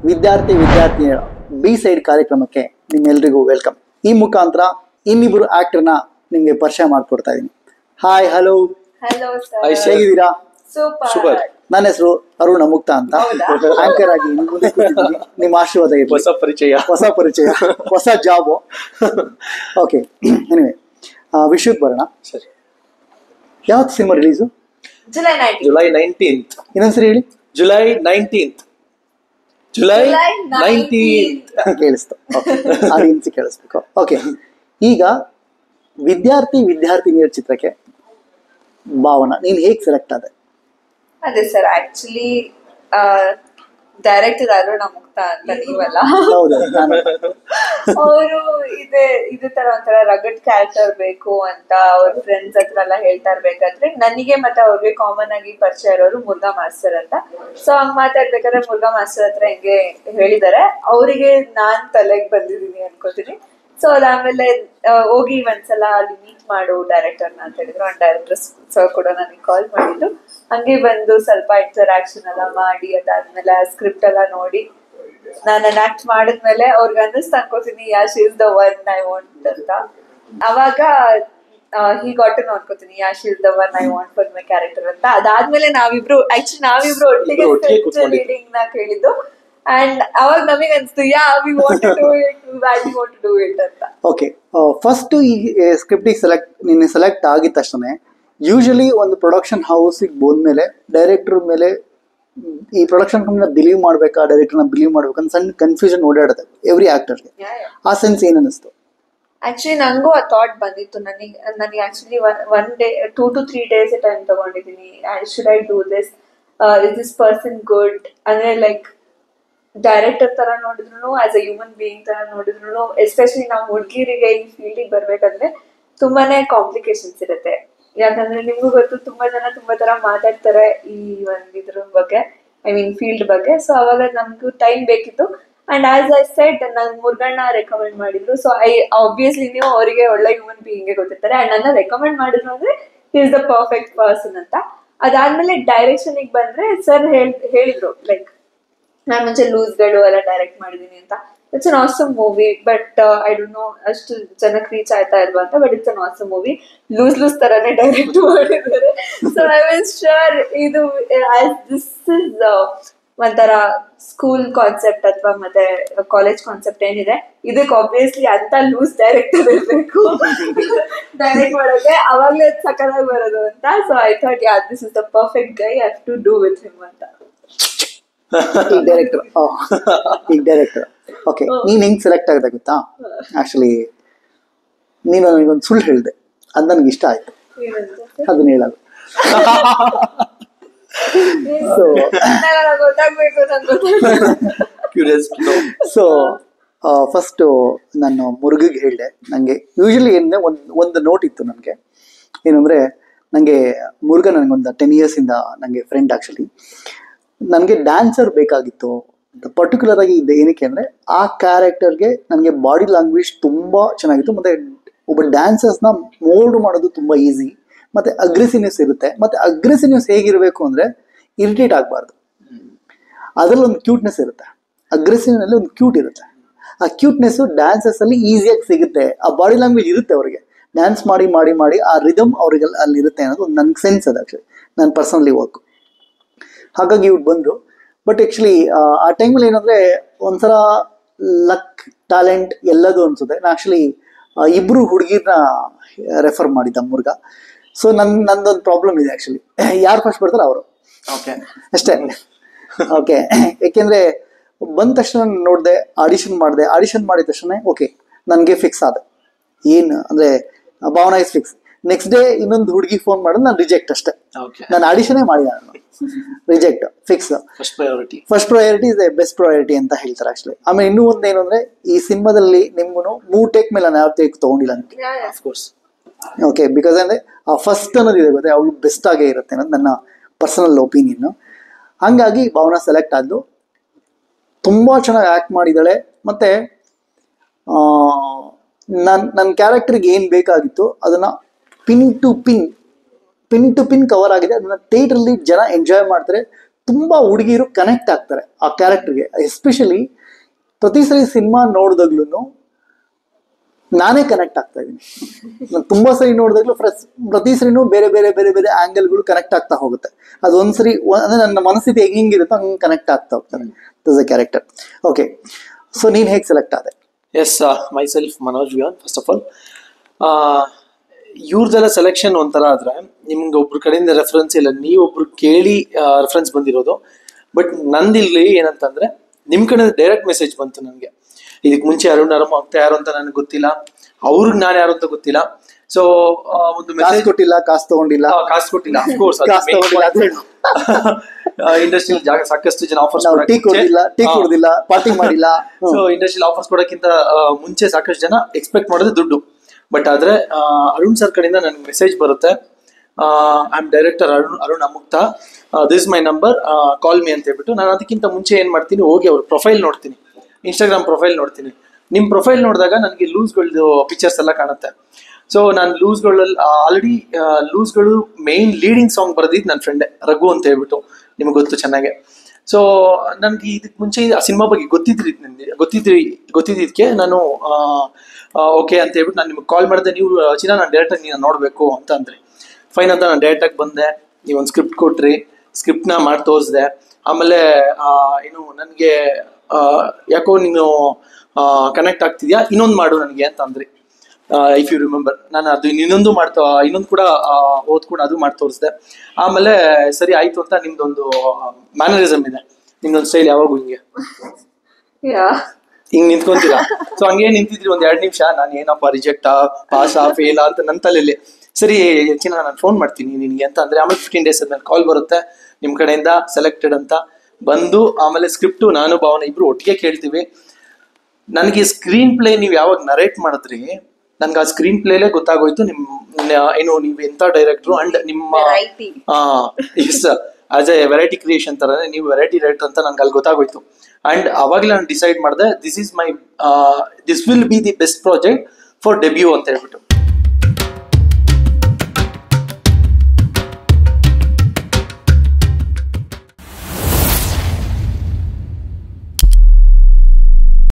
ವಿದ್ಯಾರ್ಥಿನಿಯರ B side ಕಾರ್ಯಕ್ರಮಕ್ಕೆ ನಿಮ್ಮೆಲ್ರಿಗೂ ವೆಲ್ಕಮ್. ಈ ಮುಖಾಂತರ ಇನ್ನಿಬ್ಬರು ಆಕ್ಟರ್ನ ನಿಮಗೆ ಪರಿಚಯ ಮಾಡಿಕೊಡ್ತಾ ಇದ್ದೀನಿ. ಹಾಯ್, ಹಲೋ, ಹೇಗಿದ್ದೀರಾ? ಸೂಪರ್. ನನ್ನ ಹೆಸರು ಅರುಣ ಮುಕ್ತ ಅಂತ, ಆಂಕರ್ ಆಗಿ ನಿಮ್ಮ ಆಶೀರ್ವಾದ ಇರಲಿ. ಹೊಸ ಪರಿಚಯ, ಹೊಸ ಜಾಬು. ಓಕೆ, ಎನಿವೆ ವಿಷಯಕ್ಕೆ ಬರೋಣ. ಸರಿ, ಯಾವತ್ತು ಸಿನಿಮಾ ರಿಲೀಸು? July 19th. ಇನ್ನೊಂದ್ಸರಿ ಹೇಳಿ. July 19th. ಕೇಳಿಸ್ತು, ಆಡಿಯನ್ಸ್ ಕೇಳಿಸ್ಬೇಕು. ಓಕೆ, ಈಗ ವಿದ್ಯಾರ್ಥಿನಿಯರ ಚಿತ್ರಕ್ಕೆ ಭಾವನಾ, ನೀನ್ ಹೇಗ್ ಸೆಲೆಕ್ಟ್ ಆದೆ? ಅದೇ ಸರ್, ಆಕ್ಚುಲಿ ಡೈರೆಕ್ಟರ್ ಅರುಣ ಮುಕ್ತ ಅಂತ ನೀವಲ್ಲ, ಅವರು ಇದೇ ತರ ಒಂಥರ ರಗಡ್ ಕ್ಯಾರೆಕ್ಟರ್ ಬೇಕು ಅಂತ ಅವ್ರ ಫ್ರೆಂಡ್ಸ್ ಹತ್ರ ಎಲ್ಲ ಹೇಳ್ತಾ ಇರ್ಬೇಕಾದ್ರೆ ನನಗೆ ಮತ್ತೆ ಅವ್ರಿಗೆ ಕಾಮನ್ ಆಗಿ ಪರಿಚಯ ಇರೋರು ಮುರುಘಾ ಮಾಸ್ಟರ್ ಅಂತ. ಸೊ ಹಂಗ್ ಮಾತಾಡ್ಬೇಕಾದ್ರೆ ಮುರುಘಾ ಮಾಸ್ಟರ್ ಹತ್ರ ಹಿಂಗೆ ಹೇಳಿದಾರೆ, ಅವರಿಗೆ ನಾನ್ ತಲೆಗೆ ಬಂದಿದೀನಿ ಅನ್ಕೋತೀನಿ. ಸೊ ಅದಾದ್ಮೇಲೆ ಹೋಗಿ ಒಂದ್ಸಲ ಅಲ್ಲಿ ಮೀಟ್ ಮಾಡು ಡೈರೆಕ್ಟರ್ನ ಅಂತ ಹೇಳಿದ್ರು. ಡೈರೆಕ್ಟರ್ ಸರ್ ಕೂಡ ನನಗೆ ಕಾಲ್ ಮಾಡಿದ್ದು. ಹಂಗೆ ಬಂದು ಸ್ವಲ್ಪ ಇಂಟರಾಕ್ಷನ್ ಎಲ್ಲ ಮಾಡಿ ಅದಾದ್ಮೇಲೆ ಸ್ಕ್ರಿಪ್ಟ್ ಎಲ್ಲ ನೋಡಿ ನಾನು ಆಕ್ಟ್ ಮಾಡಿದ್ಮೇಲೆ ಅವ್ರಿಗೆ ಅನ್ನಿಸ್ತಾ ಅನ್ಕೋತೀನಿ, she is the one I want ಅಂತ. ಅವಾಗ ಹೀಗಾಟು ಅನ್ಕೋತೀನಿ, she is the one I want for my character ಅಂತ. ಅದಾದ್ಮೇಲೆ ನಾವಿಬ್ರು ಒಟ್ಟಿಗೆ ರೀಡಿಂಗ್ ನ ಕೇಳಿದ್ದು. ಅಂಡ್ ಅವಾಗ ನಮಗೆ ಅನ್ಸ್ತು, we want to do it ಅಂತ. ಓಕೆ, ಫಸ್ಟ್ ಈ ಸ್ಕ್ರಿಪ್ಟಿಗೆ ನಿನ್ನೆ ಸೆಲೆಕ್ಟ್ ಆಗಿದ ತಕ್ಷಣ ಯೂಶಲಿ ಒಂದು ಪ್ರೊಡಕ್ಷನ್ ಹೌಸಿಗೆ ಬಂದ್ಮೇಲೆ ಡೈರೆಕ್ಟರ್ ಮೇಲೆ ಈ ಪ್ರೊಡಕ್ಷನ್ ಕಂಪ್ನಿನ ಬಿಲೀವ್ ಮಾಡ್ಬೇಕಾ, ಡೈರೆಕ್ಟರ್ನ ಬಿಲೀವ್ ಮಾಡ್ಬೇಕಂತ ಸಣ್ಣ ಕನ್ಫ್ಯೂಷನ್ ಓಡಾಡುತ್ತೆ ಎವ್ರಿ ಆಕ್ಟರ್ಗೆ. ಆ ಸೆನ್ಸ್ ಏನ್ ಅನಿಸ್ತು? ಆಕ್ಚುಲಿ ನಂಗೂ ಆ ಥಾಟ್ ಬಂದಿತ್ತು. ನನಗೆ actually one day 2 to 3 days time ತಗೊಂಡಿದ್ದೀನಿ. Should I do this, is this person good ಅಂದ್ರೆ ಲೈಕ್ ಡೈರೆಕ್ಟರ್ ತರ ನೋಡಿದ್ರು, ಆಸ್ ಅ ಹ್ಯೂಮನ್ ಬೀಯಿಂಗ್ ತರ ನೋಡಿದ್ರು, ಎಸ್ಪೆಷಲಿ ನಾವು ಹುಡುಗಿರಿಗೆ ಈ ಫೀಲ್ಡಿಗೆ ಬರ್ಬೇಕಂದ್ರೆ ತುಂಬಾನೇ ಕಾಂಪ್ಲಿಕೇಶನ್ಸ್ ಇರುತ್ತೆ. ಯಾಕಂದ್ರೆ ನಿಮ್ಗೂ ಗೊತ್ತು, ತುಂಬಾ ಜನ ತುಂಬಾ ತರ ಮಾತಾಡ್ತಾರೆ ಈ ಒಂದ್ ಇದ್ರ ಬಗ್ಗೆ, ಐ ಮೀನ್ ಫೀಲ್ಡ್ ಬಗ್ಗೆ. ಸೊ ಅವಾಗ ನಮ್ಗೂ ಟೈಮ್ ಬೇಕಿತ್ತು. ಅಂಡ್ ಆಸ್ ಐ ಸೆಡ್, ನನ್ ಮುರುಘಣ್ಣ ರೆಕಮೆಂಡ್ ಮಾಡಿದ್ರು. ಸೊ ಆಬ್ವಿಯಸ್ಲಿ ನೀವು ಅವರಿಗೆ ಒಳ್ಳೆ ಹ್ಯೂಮನ್ ಬೀಯಿಂಗ್ ಗೊತ್ತಿರ್ತಾರೆ. ಅಂಡ್ ನನ್ನ ರೆಕಮೆಂಡ್ ಮಾಡಿದ್ರು ಅಂದ್ರೆ ಇಸ್ ದ ಪರ್ಫೆಕ್ಟ್ ಪರ್ಸನ್ ಅಂತ. ಅದಾದ್ಮೇಲೆ ಡೈರೆಕ್ಷನ್ ಬಂದ್ರೆ ಸರ್ ಹೇಳಿದ್ರು, ಲೈಕ್ ನಾನು ಮುಂಚೆ ಲೂಸ್ಗಳು ಎಲ್ಲ ಡೈರೆಕ್ಟ್ ಮಾಡಿದೀನಿ ಅಂತ. It's an awesome movie, but I don't know ಅಷ್ಟು ಜನಕ್ಕೆ ರೀಚ್ ಆಯ್ತಾ ಇಲ್ವಾ ಅಂತ. But it's an awesome movie. Loose ತರಾನೇ ಡೈರೆಕ್ಟ್ ಮಾಡಿದ್ದಾರೆ. ಸೊ ಐ ವಾಸ್ ಶ್ಯೂರ್ ಇದು ದಿಸ್ ಇಸ್ ಒಂಥರ ಸ್ಕೂಲ್ ಕಾನ್ಸೆಪ್ಟ್ ಅಥವಾ ಮತ್ತೆ ಕಾಲೇಜ್ ಕಾನ್ಸೆಪ್ಟ್ ಏನಿದೆ, ಇದಕ್ಕೆ ಆಬ್ವಿಯಸ್ಲಿ ಅಂತ ಲೂಸ್ ಡೈರೆಕ್ಟರ್ ಇರಬೇಕು ಡೈರೆಕ್ಟ್ ಮಾಡೋಕೆ, ಅವಾಗಲೇ ಸಕಲಾಗಿ ಬರೋದು ಅಂತ. So I thought this is the perfect guy, I have to do with him ಅಂತ. ಈಗ ಡೈರೆಕ್ಟರ್ ಓಕೆ, ನೀನ್ ಹೆಂಗ್ ಸೆಲೆಕ್ಟ್ ಆಗಿದೆ ಗೊತ್ತಾ? ಆಕ್ಚುಲಿ ನೀನು ನನಗೊಂದು ಸುಳ್ಳು ಹೇಳಿದೆ, ಅದು ನನಗೆ ಇಷ್ಟ ಆಯ್ತು, ಅದನ್ನ ಹೇಳೋದು. ಸೊ ಫಸ್ಟ್ ನಾನು ಮುರುಘಿಗೆ ಹೇಳಿದೆ. ನನಗೆ ಯೂಶಲಿ ಏನಿದೆ ಒಂದು ನೋಟ್ ಇತ್ತು ನನಗೆ, ಏನಂದ್ರೆ ನನಗೆ ಮುರುಘ ನನಗೊಂದು 10 years ಇಂದ ನನಗೆ ಫ್ರೆಂಡ್. ಆಕ್ಚುಲಿ ನನಗೆ ಡ್ಯಾನ್ಸರ್ ಬೇಕಾಗಿತ್ತು ಪರ್ಟಿಕ್ಯುಲರ್ ಆಗಿ. ಇದು ಏನಕ್ಕೆ ಅಂದರೆ ಆ ಕ್ಯಾರೆಕ್ಟರ್ಗೆ ನನಗೆ ಬಾಡಿ ಲ್ಯಾಂಗ್ವೇಜ್ ತುಂಬ ಚೆನ್ನಾಗಿತ್ತು, ಮತ್ತು ಒಬ್ಬ ಡ್ಯಾನ್ಸರ್ಸ್ನ ಮೋಲ್ಡ್ ಮಾಡೋದು ತುಂಬ ಈಸಿ, ಮತ್ತು ಅಗ್ರೆಸಿವ್ನೆಸ್ ಇರುತ್ತೆ. ಮತ್ತು ಅಗ್ರೆಸಿವ್ನೆಸ್ ಹೇಗಿರಬೇಕು ಅಂದರೆ ಇರಿಟೇಟ್ ಆಗಬಾರ್ದು, ಅದರಲ್ಲಿ ಒಂದು ಕ್ಯೂಟ್ನೆಸ್ ಇರುತ್ತೆ. ಅಗ್ರೆಸಿವ್ನಲ್ಲಿ ಒಂದು ಕ್ಯೂಟ್ ಇರುತ್ತೆ. ಆ ಕ್ಯೂಟ್ನೆಸ್ಸು ಡ್ಯಾನ್ಸರ್ಸಲ್ಲಿ ಈಸಿಯಾಗಿ ಸಿಗುತ್ತೆ. ಆ ಬಾಡಿ ಲ್ಯಾಂಗ್ವೇಜ್ ಇರುತ್ತೆ ಅವರಿಗೆ, ಡ್ಯಾನ್ಸ್ ಮಾಡಿ ಮಾಡಿ ಮಾಡಿ ಆ ರಿದಮ್ ಅವ್ರಿಗೆ ಅಲ್ಲಿ ಇರುತ್ತೆ ಅನ್ನೋದು ನನಗೆ ಸೆನ್ಸ್ ಅದು. ಆ್ಯಕ್ಚುಲಿ ನಾನು ಪರ್ಸನಲಿ ವರ್ಕ್, ಹಾಗಾಗಿ ಇವ್ರು ಬಂದರು. ಬಟ್ ಆ್ಯಕ್ಚುಲಿ ಆ ಟೈಮಲ್ಲಿ ಏನಂದರೆ ಒಂಥರ ಲಕ್, ಟ್ಯಾಲೆಂಟ್ ಎಲ್ಲದು ಅನಿಸುತ್ತೆ. ನಾನು ಆ್ಯಕ್ಚುಲಿ ಇಬ್ಬರು ಹುಡುಗಿರನ್ನ ರೆಫರ್ ಮಾಡಿದ್ದ ಮುರುಘ. ಸೊ ನಂದೊಂದು ಪ್ರಾಬ್ಲಮ್ ಇದೆ ಆ್ಯಕ್ಚುಲಿ, ಯಾರು ಫಸ್ಟ್ ಬರ್ತಾರೋ ಅವರು, ಓಕೆ ಅಷ್ಟೇ. ಓಕೆ, ಯಾಕೆಂದರೆ ಬಂದ ತಕ್ಷಣ ನೋಡಿದೆ, ಆಡಿಷನ್ ಮಾಡಿದ ತಕ್ಷಣ ಓಕೆ ನನಗೆ ಫಿಕ್ಸ್ ಆದ. ಏನು ಅಂದರೆ Bhavana is fix. Next day ಇನ್ನೊಂದು ಹುಡುಗಿ ಫೋನ್ ಮಾಡೋದು, ನಾನು ರಿಜೆಕ್ಟ್ ಅಷ್ಟೇ. ನಾನು ಆಡಿಷನೇ ಮಾಡಿ reject fix. First priority is best priority ಅಂತ ಹೇಳ್ತಾರೆ ಆಕ್ಚುಲಿ. ಆಮೇಲೆ ಇನ್ನೂ ಒಂದು ಏನು ಅಂದ್ರೆ, ಈ ಸಿನಿಮಾದಲ್ಲಿ ನಿಮ್ಗೂ 3 ಟೇಕ್ ಮೇಲೆ ನಾನು ಯಾವ ಟೇಕ್ ತಗೊಂಡಿಲ್ಲ ಅಂತ. ಓಕೆ, ಬಿಕಾಸ್ ಅಂದ್ರೆ ಆ ಫಸ್ಟ್ ಅನ್ನೋದಿದೆ ಗೊತ್ತೆ, ಅವಳು ಬೆಸ್ಟ್ ಆಗೇ ಇರುತ್ತೆ ಅನ್ನೋದು ನನ್ನ ಪರ್ಸನಲ್ ಒಪಿನಿಯನ್. ಹಂಗಾಗಿ ಭಾವನಾ ಸೆಲೆಕ್ಟ್ ಆದ್ಲು. ತುಂಬಾ ಚೆನ್ನಾಗಿ ಆಕ್ಟ್ ಮಾಡಿದ್ದಾಳೆ. ಮತ್ತೆ ನನ್ನ ಕ್ಯಾರೆಕ್ಟರ್ಗೆ ಏನು ಬೇಕಾಗಿತ್ತು ಅದನ್ನ ಪಿನ್ ಟು ಪಿನ್ ಕವರ್ ಆಗಿದೆ. ಅದನ್ನ ಥಿಯೇಟ್ರಲ್ಲಿ ಜನ ಎಂಜಾಯ್ ಮಾಡ್ತಾರೆ. ತುಂಬಾ ಹುಡುಗಿರು ಕನೆಕ್ಟ್ ಆಗ್ತಾರೆ ಆ ಕ್ಯಾರೆಕ್ಟರ್ಗೆ. ಎಸ್ಪೆಷಲಿ ಪ್ರತಿ ಸರಿ ಸಿನಿಮಾ ನೋಡಿದಾಗ್ಲೂ ನಾನೇ ಕನೆಕ್ಟ್ ಆಗ್ತಾ ಇದ್ದೀನಿ. ನಾನು ತುಂಬಾ ಸರಿ ನೋಡಿದಾಗ್ಲೂ ಪ್ರತಿ ಸರಿನೂ ಬೇರೆ ಬೇರೆ ಬೇರೆ ಬೇರೆ ಆಂಗಲ್ಗಳು ಕನೆಕ್ಟ್ ಆಗ್ತಾ ಹೋಗುತ್ತೆ. ಅದು ಒಂದ್ಸರಿ ಅಂದ್ರೆ ನನ್ನ ಮನಸ್ಥಿತಿ ಹೆಂಗಿರುತ್ತೋ ಹಂಗೆ ಕನೆಕ್ಟ್ ಆಗ್ತಾ ಹೋಗ್ತಾರೆ this a character. Okay, so ನೀನ್ ಹೇಗೆ ಸೆಲೆಕ್ಟ್ ಆದೆ? Yes, myself Manoj Viyan. First of all ಇವ್ರದೆಲ್ಲ ಸೆಲೆಕ್ಷನ್ ಒಂಥರ ಆದ್ರೆ ನಿಮ್ಗೆ ಒಬ್ರ ಕಡೆಯಿಂದ ರೆಫರೆನ್ಸ್ ಇಲ್ಲ, ನೀವೊಬ್ರು ಕೇಳಿ ರೆಫರೆನ್ಸ್ ಬಂದಿರೋದು. ಬಟ್ ನಂದಿಲ್ಲಿ ಏನಂತಂದ್ರೆ ನಿಮ್ ಕಡೆ ಡೈರೆಕ್ಟ್ ಮೆಸೇಜ್ ಬಂತು ನನಗೆ. ಇದಕ್ಕೆ ಮುಂಚೆ ಅರುಣ್ ಆಗ್ತಾ ಯಾರು ಅಂತ ನನಗೆ ಗೊತ್ತಿಲ್ಲ, ಅವ್ರಿಗೆ ನಾನು ಯಾರು ಅಂತ ಗೊತ್ತಿಲ್ಲ. ಸೊ ಒಂದು ಮೆಸೇಜ್ ಕೊಟ್ಟಿಲ್ಲ, ಕಾಸು ತಗೊಂಡಿಲ್ಲ, ಅಫ್ಕೋರ್ಸ್ ಇಂಡಸ್ಟ್ರಿಯಲ್ ಜಾಗ ಸಾಕಷ್ಟು ಜನ ಆಫರ್ಸ್ ಟೀ ಕುಡಿದಿಲ್ಲ, ಪಾರ್ಟಿ ಮಾಡಿಲ್ಲ. ಸೊ ಇಂಡಸ್ಟ್ರಿಯಲ್ ಆಫರ್ಸ್ ಕೊಡಕ್ಕಿಂತ ಮುಂಚೆ ಸಾಕಷ್ಟು ಜನ ಎಕ್ಸ್ಪೆಕ್ಟ್ ಮಾಡೋದು ದುಡ್ಡು. ಬಟ್ ಆದ್ರೆ ಅರುಣ್ ಸರ್ ಕಡೆಯಿಂದ ನನಗೆ ಮೆಸೇಜ್ ಬರುತ್ತೆ, I am director Arun Amukta, this my number, call me ಅಂತ ಹೇಳ್ಬಿಟ್ಟು. ನಾನು ಅದಕ್ಕಿಂತ ಮುಂಚೆ ಏನ್ ಮಾಡ್ತೀನಿ, ಹೋಗಿ ಅವ್ರ ಪ್ರೊಫೈಲ್ ನೋಡ್ತೀನಿ, ಇನ್ಸ್ಟಾಗ್ರಾಮ್ ಪ್ರೊಫೈಲ್ ನೋಡ್ತೀನಿ. ನಿಮ್ ಪ್ರೊಫೈಲ್ ನೋಡಿದಾಗ ನನಗೆ ಲೂಸ್ಗಳದ್ದು ಪಿಕ್ಚರ್ಸ್ ಎಲ್ಲ ಕಾಣುತ್ತೆ. ಸೊ ನಾನು ಲೂಸ್ಗಳಲ್ಲಿ ಆಲ್ರೆಡಿ ಲೂಸ್ಗಳು ಮೇನ್ ಲೀಡಿಂಗ್ ಸಾಂಗ್ ಬರೆದಿದ್ದು ನನ್ನ ಫ್ರೆಂಡೆ ರಘು ಅಂತ ಹೇಳ್ಬಿಟ್ಟು, ನಿಮ್ಗೆ ಗೊತ್ತು ಚೆನ್ನಾಗೆ. ಸೊ ನನಗೆ ಇದಕ್ಕೆ ಮುಂಚೆ ಆ ಸಿನಿಮಾ ಬಗ್ಗೆ ಗೊತ್ತಿದ್ದಕ್ಕೆ ನಾನು ಓಕೆ ಅಂತ ಹೇಳ್ಬಿಟ್ಟು ನಾನು ನಿಮ್ಗೆ ಕಾಲ್ ಮಾಡಿದೆ. ನೀವು ಚಿನ್ನ ನಾನು ಡೈರೆಕ್ಟಾಗಿ ನೀನು ನೋಡಬೇಕು ಅಂತ ಅಂದ್ರಿ. ಫೈನ್ ಅಂತ ನಾನು ಡೈರೆಕ್ಟಾಗಿ ಬಂದೆ, ನೀವೊಂದು ಸ್ಕ್ರಿಪ್ಟ್ ಕೊಟ್ರಿ, ಸ್ಕ್ರಿಪ್ಟ್ನ ಮಾಡಿ ತೋರಿಸ್ದೆ. ಆಮೇಲೆ ಏನು ನನಗೆ ಯಾಕೋ ನೀನು ಕನೆಕ್ಟ್ ಆಗ್ತಿದ್ಯಾ, ಇನ್ನೊಂದು ಮಾಡು ನನಗೆ ಅಂತ ಅಂದ್ರಿ. ಇಫ್ ಯು ರಿಮೆಂಬರ್, ನಾನು ಅದು ಇನ್ನೊಂದು ಕೂಡ ಓದ್ಕೊಂಡು ಅದು ಮಾಡಿ ತೋರಿಸ್ದೆ. ಆಮೇಲೆ ಸರಿ ಆಯ್ತು ಅಂತ ನಿಮ್ದೊಂದು ಮ್ಯಾನರಿಸಮ್ ಇದೆ, ನಿಮ್ದೊಂದು ಸ್ಟೈಲ್ ಯಾವಾಗೂ ಹಿಂಗೆ ಹಿಂಗ್ ನಿಂತ್ಕೊಂತೀರಾ. ಸೊ ಹಂಗೆ ನಿಂತಿದ್ರಿ ಒಂದ್ 2 ನಿಮಿಷ. ನಾನು ಏನಪ್ಪ ರಿಜೆಕ್ಟಾ ಪಾಸಾ ಫೇಲಾ ಅಂತ ನನ್ನ ತಲೆಯಲ್ಲಿ. ಸರಿ ಚಿನ್ನ ನಾನು ಫೋನ್ ಮಾಡ್ತೀನಿ ನಿನ್ಗೆ ಅಂತ ಅಂದ್ರೆ, ಆಮೇಲೆ 15 days ಆದ್ಮೇಲೆ ಕಾಲ್ ಬರುತ್ತೆ ನಿಮ್ ಕಡೆಯಿಂದ ಸೆಲೆಕ್ಟೆಡ್ ಅಂತ ಬಂದು. ಆಮೇಲೆ ಸ್ಕ್ರಿಪ್ಟು ನಾನು ಭಾವನ ಇಬ್ರು ಒಟ್ಟಿಗೆ ಕೇಳ್ತೀವಿ. ನನಗೆ ಸ್ಕ್ರೀನ್ ಪ್ಲೇ ನೀವು ಯಾವಾಗ ನರೇಟ್ ಮಾಡಿದ್ರಿ, ನನ್ಗೆ ಆ ಸ್ಕ್ರೀನ್ ಪ್ಲೇಲೇ ಗೊತ್ತಾಗೋಯ್ತು ಏನು ನೀವು ಎಂತ ಡೈರೆಕ್ಟ್ರು ಅಂಡ್ ನಿಮ್ಮ ಆಸ್ ಎ ವೆರೈಟಿ ಕ್ರಿಯೇಷನ್ ತರನೇ ನೀವು ವೆರೈಟಿ ಡೈರೆಕ್ಟರ್ ಅಂತ ನನ್ಗೆ ಅಲ್ಲಿ ಗೊತ್ತಾಗೋಯ್ತು. ಅಂಡ್ ಅವಾಗಲೇ ನಾನು ಡಿಸೈಡ್ ಮಾಡಿದೆ, this will be the best project for debut ಅಂತ ಹೇಳ್ಬಿಟ್ಟು.